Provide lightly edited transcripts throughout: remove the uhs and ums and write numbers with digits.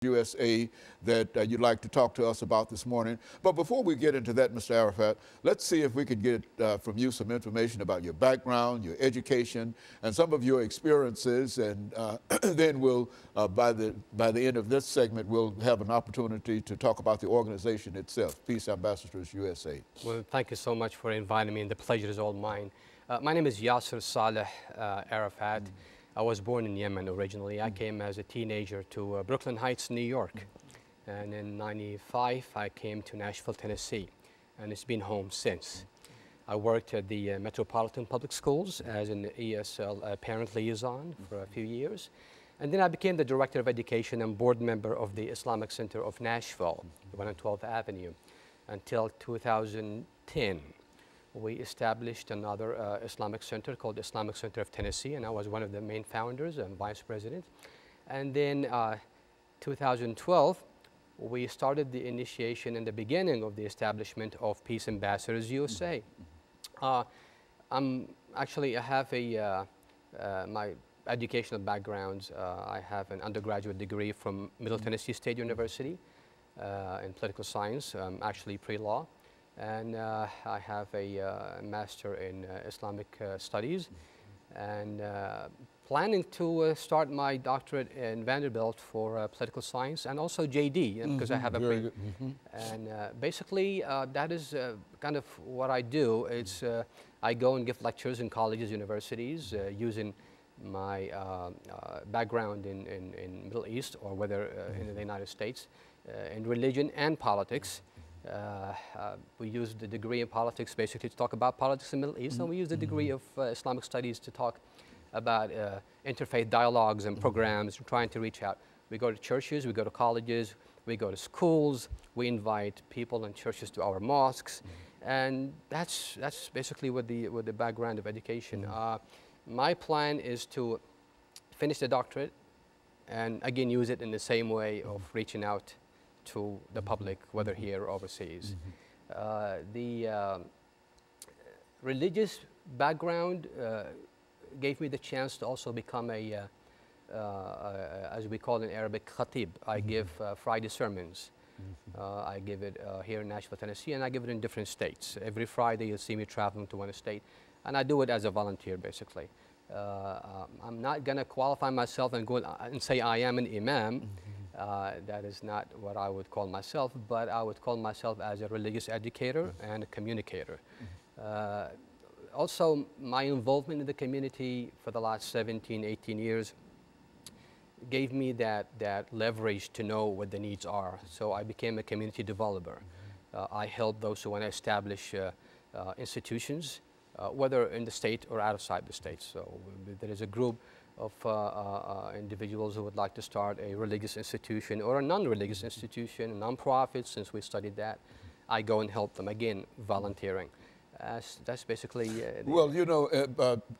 USA that you'd like to talk to us about this morning. But before we get into that, Mr. Arafat, let's see if we could get from you some information about your background, your education, and some of your experiences. And then we'll, by the end of this segment, we'll have an opportunity to talk about the organization itself, Peace Ambassadors USA. Well, thank you so much for inviting me, and the pleasure is all mine. My name is Yasser Saleh Arafat. I was born in Yemen originally. I came as a teenager to Brooklyn Heights, New York. And in '95, I came to Nashville, Tennessee. And it's been home since. I worked at the Metropolitan Public Schools as an ESL parent liaison for a few years. And then I became the Director of Education and board member of the Islamic Center of Nashville, the one on 12th Avenue, until 2010. We established another Islamic center called the Islamic Center of Tennessee, and I was one of the main founders and vice president. And then 2012, we started the initiation and the beginning of the establishment of Peace Ambassadors USA. I have my educational backgrounds. I have an undergraduate degree from Middle Tennessee State University in political science, actually pre-law. And I have a master in Islamic studies, and planning to start my doctorate in Vanderbilt for political science, and also JD, because I have a pre. And basically, that is kind of what I do. It's I go and give lectures in colleges, universities, using my background in Middle East, or whether in the United States, in religion and politics. We use the degree in politics basically to talk about politics in the Middle East, and we use the degree of Islamic studies to talk about interfaith dialogues and programs, trying to reach out. We go to churches, we go to colleges, we go to schools, we invite people and churches to our mosques, and that's basically what the background of education. My plan is to finish the doctorate and again use it in the same way of reaching out to the public, whether here or overseas. The religious background gave me the chance to also become as we call in Arabic, khatib. I give Friday sermons. I give it here in Nashville, Tennessee, and I give it in different states. Every Friday you'll see me traveling to one state, and I do it as a volunteer basically. I'm not going to qualify myself and go and say I am an imam. That is not what I would call myself, but I would call myself as a religious educator and a communicator. Also, my involvement in the community for the last 17, 18 years gave me that leverage to know what the needs are. So I became a community developer. I help those who want to establish institutions, whether in the state or outside the state. So there is a group of individuals who would like to start a religious institution or a non-religious institution, a non-profit, since we studied that. I go and help them, again, volunteering. That's basically well, you know,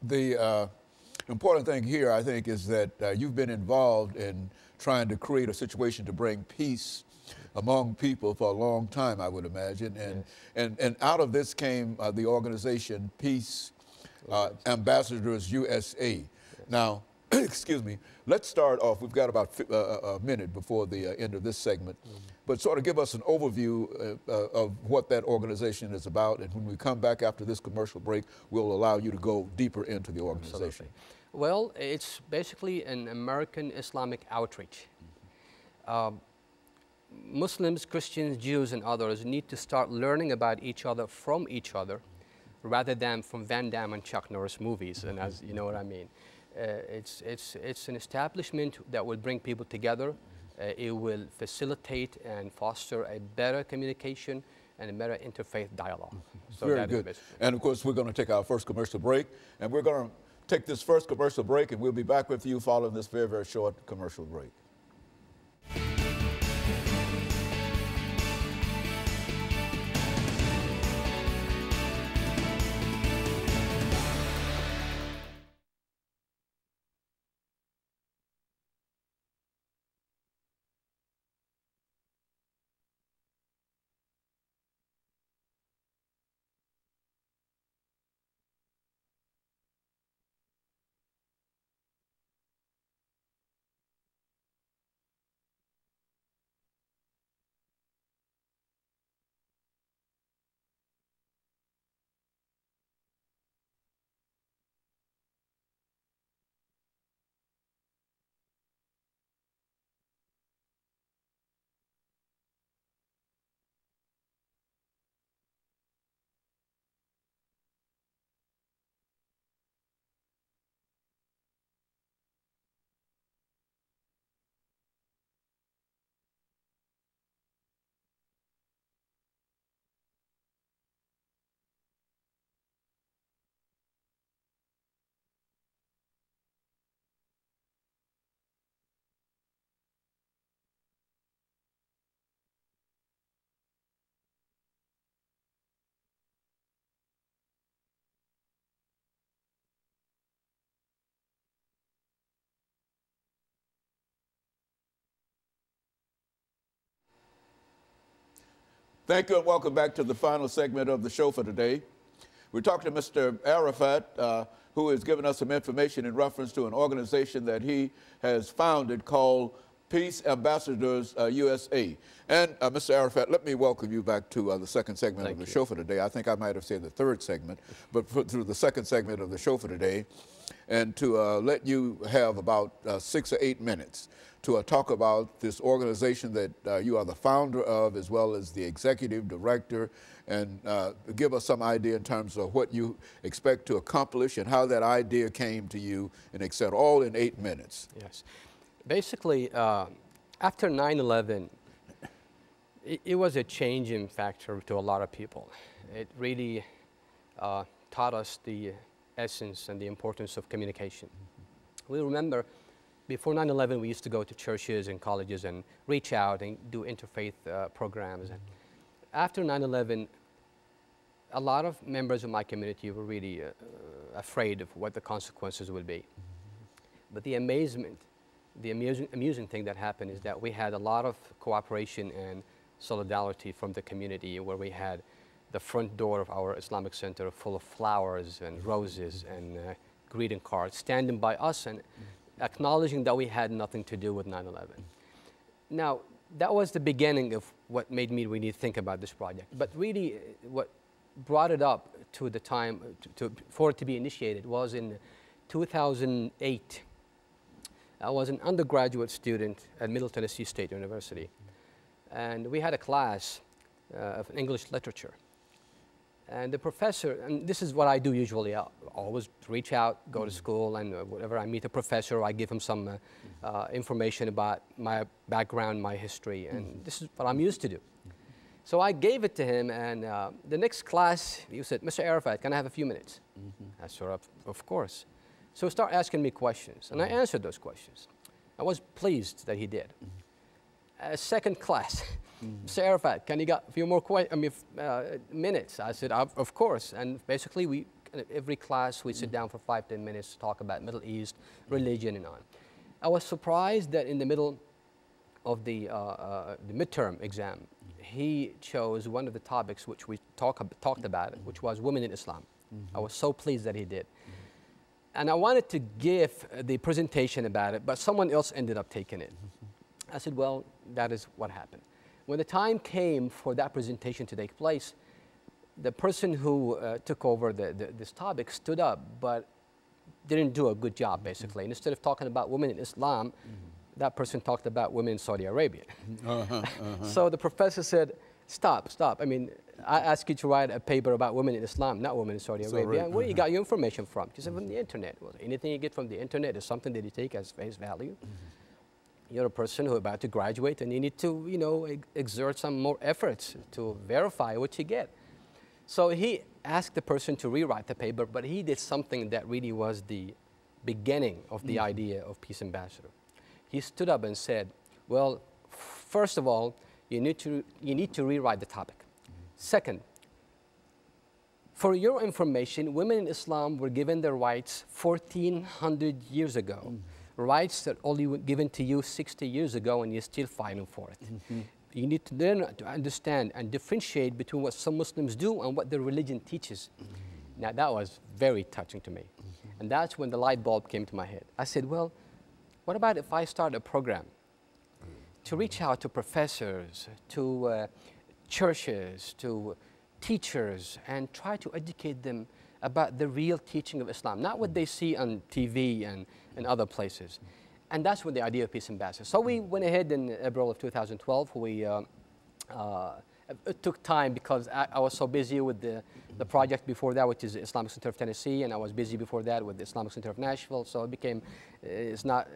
the important thing here, I think, is that you've been involved in trying to create a situation to bring peace among people for a long time, I would imagine. And out of this came the organization Peace Ambassadors USA. Now, excuse me, let's start off. We've got about a minute before the end of this segment, but sort of give us an overview of what that organization is about. And when we come back after this commercial break, we'll allow you to go deeper into the organization. Absolutely. Well, it's basically an American Islamic outreach. Muslims, Christians, Jews, and others need to start learning about each other from each other, rather than from Van Damme and Chuck Norris movies, and as you know what I mean. It's an establishment that will bring people together. It will facilitate and foster a better communication and a better interfaith dialogue. So very good. And of course, we're going to take our first commercial break, and we're going to take this first commercial break, and we'll be back with you following this very, very short commercial break. Thank you and welcome back to the final segment of the show for today. We're talking to Mr. Arafat, who is giving us some information in reference to an organization that he has founded called Peace Ambassadors USA. And Mr. Arafat, let me welcome you back to the second segment of the show for today. I think I might have said the third segment, but through the second segment of the show for today, and to let you have about 6 or 8 minutes to talk about this organization that you are the founder of, as well as the executive director, and give us some idea in terms of what you expect to accomplish and how that idea came to you, and et cetera, all in 8 minutes. Yes. Basically, after 9/11, it was a changing factor to a lot of people. It really taught us the essence and the importance of communication. We remember before 9/11, we used to go to churches and colleges and reach out and do interfaith programs. And after 9/11, a lot of members of my community were really afraid of what the consequences would be. But the amusing thing that happened is that we had a lot of cooperation and solidarity from the community, where we had the front door of our Islamic center full of flowers and roses and greeting cards standing by us and acknowledging that we had nothing to do with 9/11. Now, that was the beginning of what made me really think about this project. But really, what brought it up to the time for it to be initiated was in 2008. I was an undergraduate student at Middle Tennessee State University, and we had a class of English literature. And the professor, and this is what I do usually, I always reach out, go to school, and whenever I meet a professor, I give him some information about my background, my history, and this is what I'm used to do. So I gave it to him, and the next class, he said, "Mr. Arafat, can I have a few minutes?" I said, of course. So he started asking me questions, and I answered those questions. I was pleased that he did. Second class, Mr. Arafat, can you got a few more minutes? I said, of course. And basically, every class, we sit down for 5, 10 minutes to talk about Middle East, religion, and on. I was surprised that in the middle of the midterm exam, he chose one of the topics which we talked about, which was women in Islam. I was so pleased that he did. And I wanted to give the presentation about it, but someone else ended up taking it. I said, well, that is what happened. When the time came for that presentation to take place, the person who took over this topic stood up, but didn't do a good job, basically. And instead of talking about women in Islam, that person talked about women in Saudi Arabia. So the professor said, stop. I mean, I asked you to write a paper about women in Islam, not women in Saudi Arabia. And where you got your information from? She said, from the internet. Well, anything you get from the internet is something that you take as face value. You're a person who's about to graduate, and you need to, you know, exert some more efforts to verify what you get. So he asked the person to rewrite the paper, but he did something that really was the beginning of the idea of Peace Ambassador. He stood up and said, well, first of all, you need to rewrite the topic. Second, for your information, women in Islam were given their rights 1,400 years ago. Rights that only were given to you 60 years ago, and you're still fighting for it. You need to learn to understand and differentiate between what some Muslims do and what their religion teaches. Now, that was very touching to me. And that's when the light bulb came to my head. I said, well, what about if I start a program to reach out to professors, to churches, to teachers, and try to educate them about the real teaching of Islam, not what they see on TV and other places. And that's when the idea of Peace Ambassador. So we went ahead in April of 2012. It took time because I was so busy with the project before that, which is the Islamic Center of Tennessee, and I was busy before that with the Islamic Center of Nashville. So it became, it's not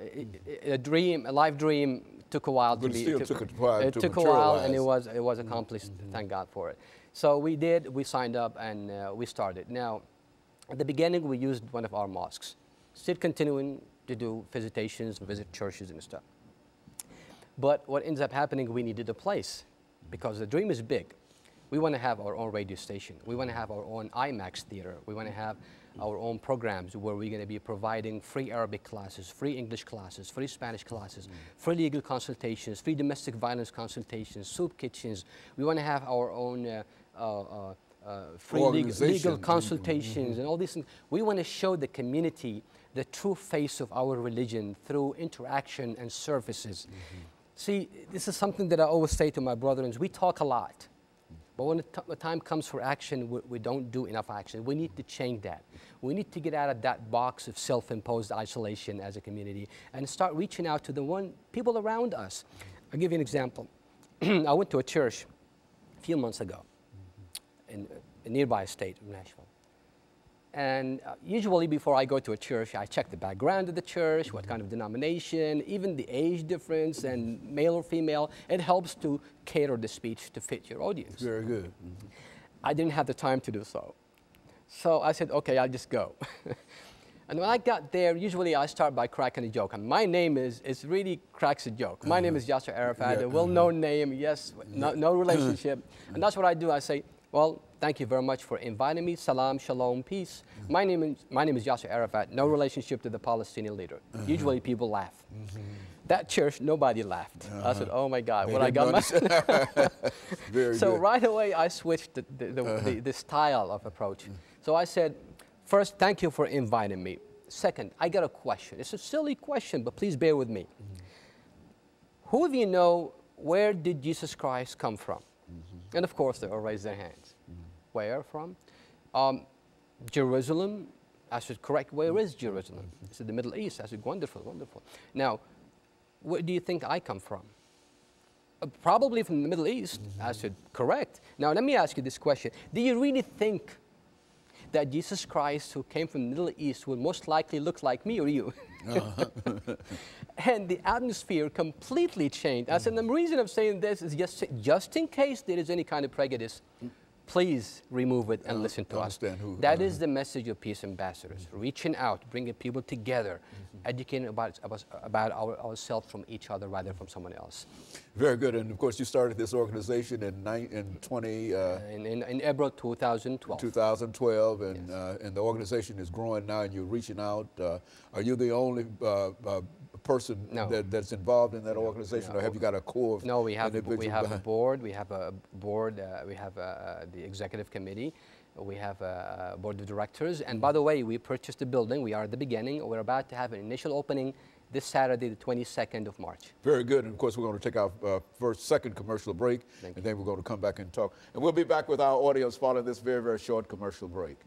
a dream, a live dream. Took a while to be. It took a while. It took a while, and it was accomplished. Thank God for it. So we signed up, and we started. Now, at the beginning, we used one of our mosques. Still continuing to do visitations, visit churches and stuff. But what ends up happening, we needed a place because the dream is big. We want to have our own radio station. We want to have our own IMAX theater. We want to have our own programs where we're going to be providing free Arabic classes, free English classes, free Spanish classes, free legal consultations, free domestic violence consultations, soup kitchens. We want to have our own free legal consultations and all these things. We want to show the community the true face of our religion through interaction and services. See, this is something that I always say to my brethren. We talk a lot, but when the time comes for action, we don't do enough action. We need to change that. We need to get out of that box of self-imposed isolation as a community and start reaching out to the people around us. I'll give you an example. I went to a church a few months ago in a nearby state of Nashville. And usually before I go to a church, I check the background of the church, what kind of denomination, even the age difference and male or female. It helps to cater the speech to fit your audience. Very good. I didn't have the time to do so. So I said, okay, I'll just go. And when I got there, usually I start by cracking a joke. And my name really cracks a joke. My name is Yasser Arafat, a well-known name, yes, no relationship. And that's what I do. I say, well, thank you very much for inviting me. Salam, shalom, peace. My name is Yasser Arafat, no relationship to the Palestinian leader. Usually people laugh. That church, nobody laughed. I said, oh my God, what I got myself. So right away, I switched the style of approach. So I said, first, thank you for inviting me. Second, I got a question. It's a silly question, but please bear with me. Who of you know, where did Jesus Christ come from? And of course, they all raise their hands. Where from? Jerusalem. I said, correct, where is Jerusalem? He said, the Middle East. I said, wonderful, wonderful. Now, where do you think I come from? Probably from the Middle East. I said, correct. Now, let me ask you this question. Do you really think that Jesus Christ, who came from the Middle East, would most likely look like me or you? And the atmosphere completely changed. I said, the reason I'm saying this is just in case there is any kind of prejudice, please remove it and listen to us. That is the message of Peace Ambassadors, reaching out, bringing people together, educating about ourselves from each other rather from someone else. Very good. And of course, you started this organization in April 2012. 2012, and, yes. And the organization is growing now, and you're reaching out. Are you the only person that's involved in that organization, or have you got a core of No, we have a board. We have the executive committee. We have a board of directors. And by the way, we purchased the building. We are at the beginning. We're about to have an initial opening this Saturday, the 22nd of March. Very good. And of course, we're going to take our second commercial break, and then we're going to come back and talk. And we'll be back with our audience following this very, very short commercial break.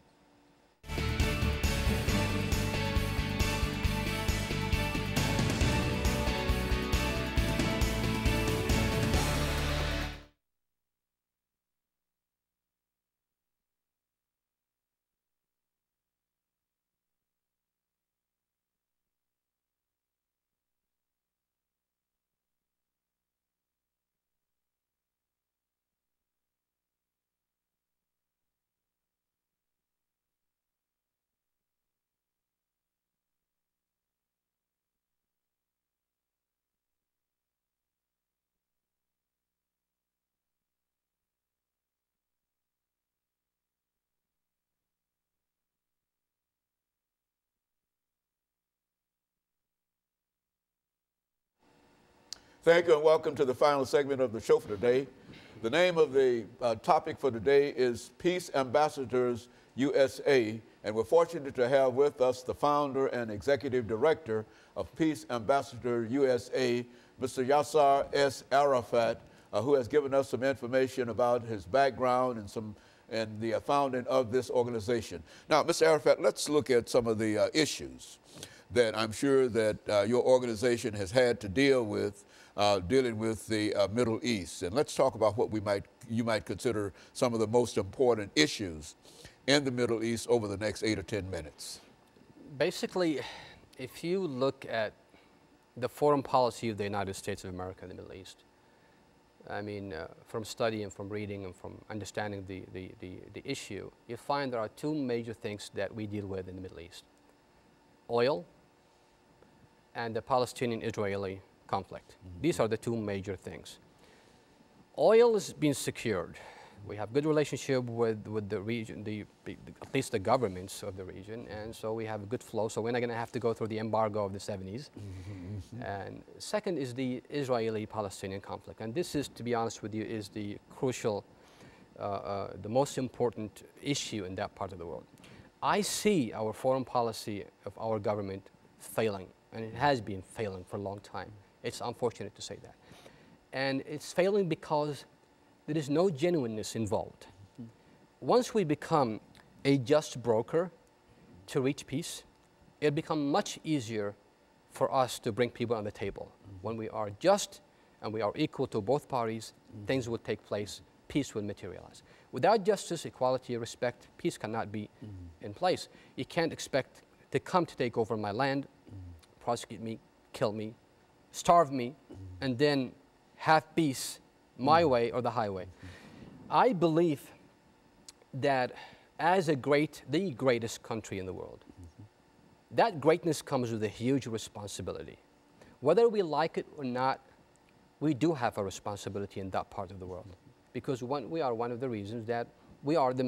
Thank you and welcome to the final segment of the show for today. The name of the topic for today is Peace Ambassadors USA, and we're fortunate to have with us the founder and executive director of Peace Ambassador USA, Mr. Yasser S. Arafat, who has given us some information about his background and the founding of this organization. Now, Mr. Arafat, let's look at some of the issues that I'm sure that your organization has had to deal with dealing with the Middle East. And let's talk about what you might consider some of the most important issues in the Middle East over the next 8 or 10 minutes. Basically, if you look at the foreign policy of the United States of America in the Middle East, I mean, from studying, from reading, and from understanding the issue, you find there are two major things that we deal with in the Middle East: oil and the Palestinian-Israeli conflict. These are the two major things. Oil is being secured We have good relationship with the region, at least the governments of the region, and so we have a good flow. So we're not going to have to go through the embargo of the 70s. And second is the Israeli-Palestinian conflict, and this is, to be honest with you, is the crucial, the most important issue in that part of the world. I see our foreign policy of our government failing, and it has been failing for a long time. It's unfortunate to say that. And it's failing because there is no genuineness involved. Once we become a just broker to reach peace, it becomes much easier for us to bring people on the table. When we are just and we are equal to both parties, things will take place, peace will materialize. Without justice, equality, respect, peace cannot be in place. You can't expect to come to take over my land, prosecute me, kill me, starve me, and then have peace my way or the highway. I believe that as the greatest country in the world, that greatness comes with a huge responsibility. Whether we like it or not, we do have a responsibility in that part of the world, because we are one of the reasons that we are the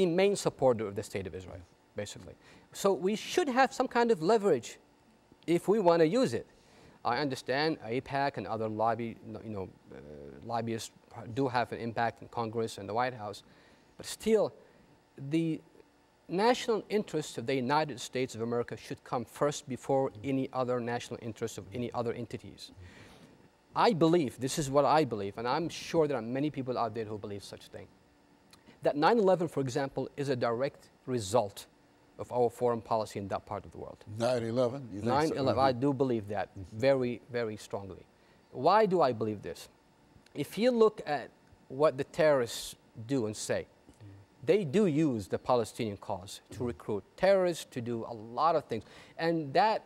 main supporter of the state of Israel, basically. So we should have some kind of leverage if we want to use it. I understand AIPAC and other lobbyists do have an impact in Congress and the White House, but still, the national interests of the United States of America should come first before any other national interests of any other entities. I believe, this is what I believe, and I'm sure there are many people out there who believe such a thing, that 9/11, for example, is a direct result of our foreign policy in that part of the world. 9/11? 9/11, I do believe that very, very strongly. Why do I believe this? If you look at what the terrorists do and say, they do use the Palestinian cause to recruit terrorists, to do a lot of things. And that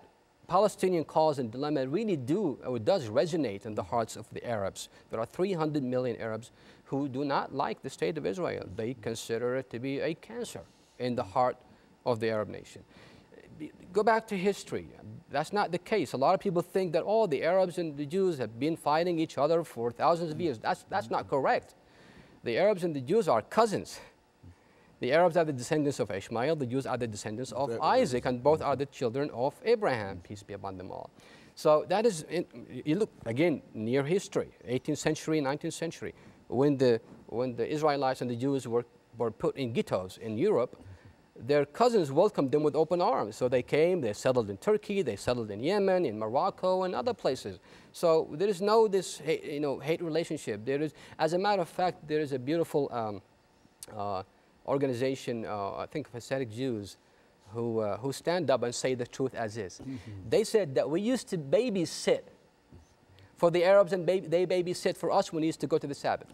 Palestinian cause and dilemma really does resonate in the hearts of the Arabs. There are 300 million Arabs who do not like the state of Israel. They consider it to be a cancer in the heart of the Arab nation. Go back to history. That's not the case. A lot of people think that, oh, the Arabs and the Jews have been fighting each other for thousands of years. That's not correct. The Arabs and the Jews are cousins. The Arabs are the descendants of Ishmael, the Jews are the descendants of Isaac, and both are the children of Abraham, peace be upon them all. So that is, you look, again, near history, 18th century, 19th century, when the Israelites and the Jews were put in ghettos in Europe, their cousins welcomed them with open arms. So they came, they settled in Turkey, they settled in Yemen, in Morocco, and other places. So there is no hate relationship. There is, as a matter of fact, there is a beautiful organization, I think of Hasidic Jews, who stand up and say the truth as is. They said that we used to babysit for the Arabs, and they babysit for us when we used to go to the Sabbath.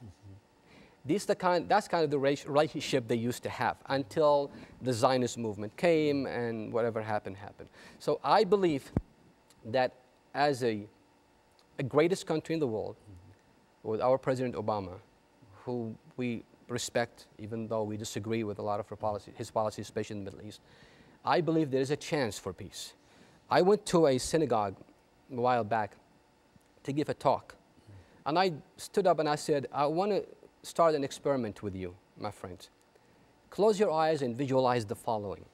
That's kind of the relationship they used to have until the Zionist movement came and whatever happened, happened. So I believe that as a greatest country in the world, with our President Obama, who we respect, even though we disagree with a lot of his policies, especially in the Middle East, I believe there is a chance for peace. I went to a synagogue a while back to give a talk, and I stood up and I said, I want to start an experiment with you, my friends. Close your eyes and visualize the following.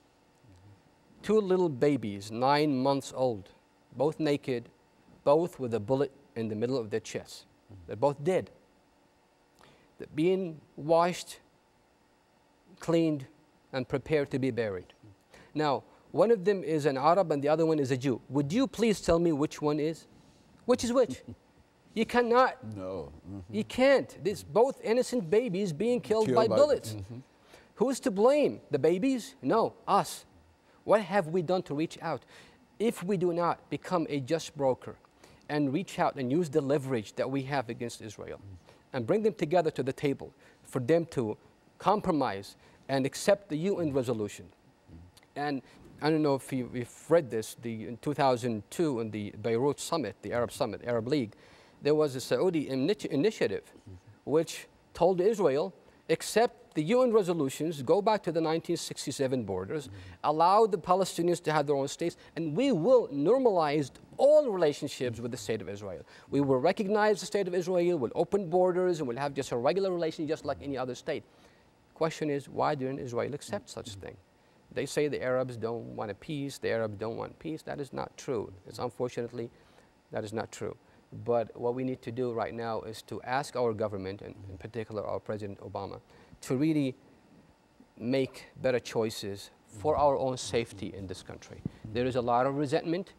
Two little babies, 9 months old, both naked, both with a bullet in the middle of their chest. They're both dead. They're being washed, cleaned, and prepared to be buried. Now, one of them is an Arab and the other one is a Jew. Would you please tell me which one is? Which is which? You cannot. No. You can't. There's both innocent babies being killed by bullets. Who's to blame? The babies? No, us. What have we done to reach out? If we do not become a just broker and reach out and use the leverage that we have against Israel and bring them together to the table for them to compromise and accept the UN resolution. And I don't know if you've read this, in 2002 in the Beirut summit, the Arab summit, Arab League, there was a Saudi initiative which told Israel, accept the UN resolutions, go back to the 1967 borders, allow the Palestinians to have their own states, and we will normalize all relationships with the state of Israel. We will recognize the state of Israel, we'll open borders, and we'll have just a regular relation just like any other state. Question is, why didn't Israel accept such a thing? They say the Arabs don't want a peace, the Arabs don't want peace. That is not true. It's unfortunately, that is not true. But what we need to do right now is to ask our government, and in particular our President Obama, to really make better choices for our own safety in this country. There is a lot of resentment,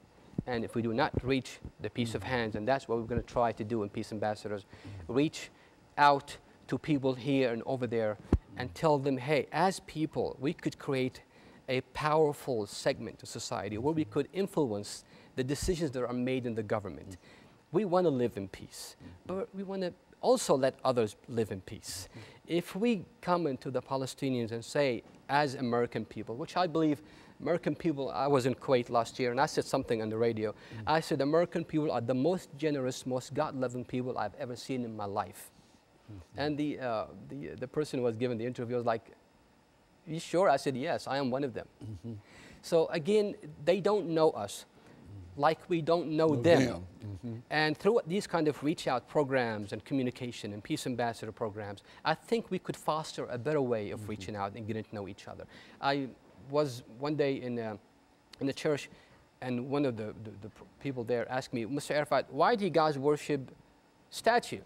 and if we do not reach the peace of hands, and that's what we're going to try to do in Peace Ambassadors, reach out to people here and over there and tell them, hey, as people, we could create a powerful segment of society where we could influence the decisions that are made in the government. We want to live in peace, but we want to also let others live in peace. If we come into the Palestinians and say, as American people, which I believe American people, I was in Kuwait last year and I said something on the radio. I said, American people are the most generous, most God-loving people I've ever seen in my life. And the person who was given the interview was like, you sure? I said, yes, I am one of them. So again, they don't know us like we don't know them. And through these kind of reach out programs and communication and peace ambassador programs, I think we could foster a better way of reaching out and getting to know each other. I was one day in the church, and one of the people there asked me, Mr. Arafat, why do you guys worship statue?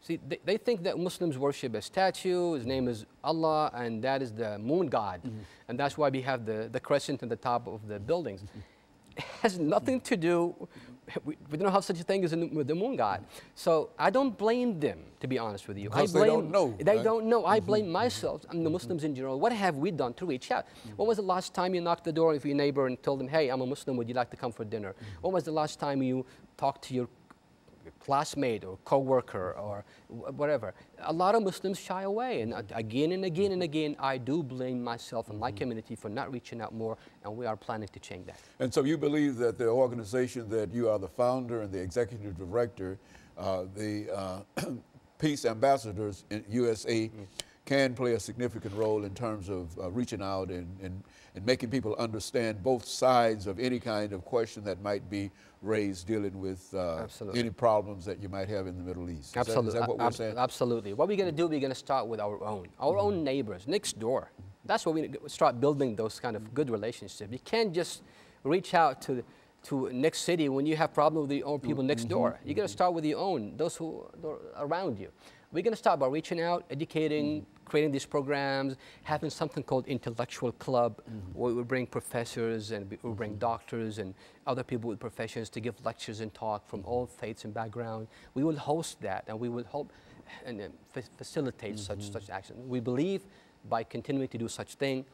See, they think that Muslims worship a statue, his name is Allah, and that is the moon god. And that's why we have the crescent on the top of the buildings. It has nothing to do, we don't have such a thing as with the moon god. So I don't blame them, to be honest with you. Because they don't know. They don't know. I blame myself and the Muslims in general. What have we done to reach out? When was the last time you knocked the door of your neighbor and told them, hey, I'm a Muslim, would you like to come for dinner? When was the last time you talked to your classmate or co-worker or whatever? A lot of Muslims shy away, and again and again and again, I do blame myself and my community for not reaching out more, and we are planning to change that. And so you believe that the organization that you are the founder and the executive director, the Peace Ambassadors in USA, can play a significant role in terms of reaching out and making people understand both sides of any kind of question that might be raised dealing with any problems that you might have in the Middle East. Absolutely. Is that what we're saying? Absolutely. What we're going to do, we're going to start with our own neighbors next door. That's what we start building, those kind of good relationships. You can't just reach out to next city when you have problems with the own people next door. You got to start with your own, those who are around you. We're going to start by reaching out, educating, creating these programs, having something called intellectual club, where we bring professors and we bring doctors and other people with professions to give lectures and talk from all faiths and backgrounds. We will host that, and we will help and facilitate such action. We believe by continuing to do such things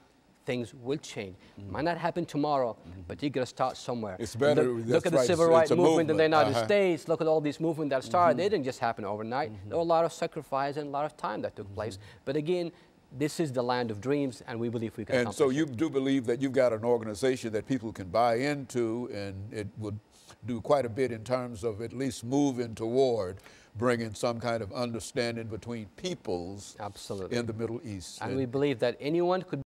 will change. Might not happen tomorrow, but you got to start somewhere. It's better. Look at the civil rights movement in the United States. Look at all these movements that started. They didn't just happen overnight. There were a lot of sacrifice and a lot of time that took place. But again, this is the land of dreams, and we believe we can accomplish it. And so you do believe that you've got an organization that people can buy into, and it would do quite a bit in terms of at least moving toward bringing some kind of understanding between peoples in the Middle East. And we believe that anyone could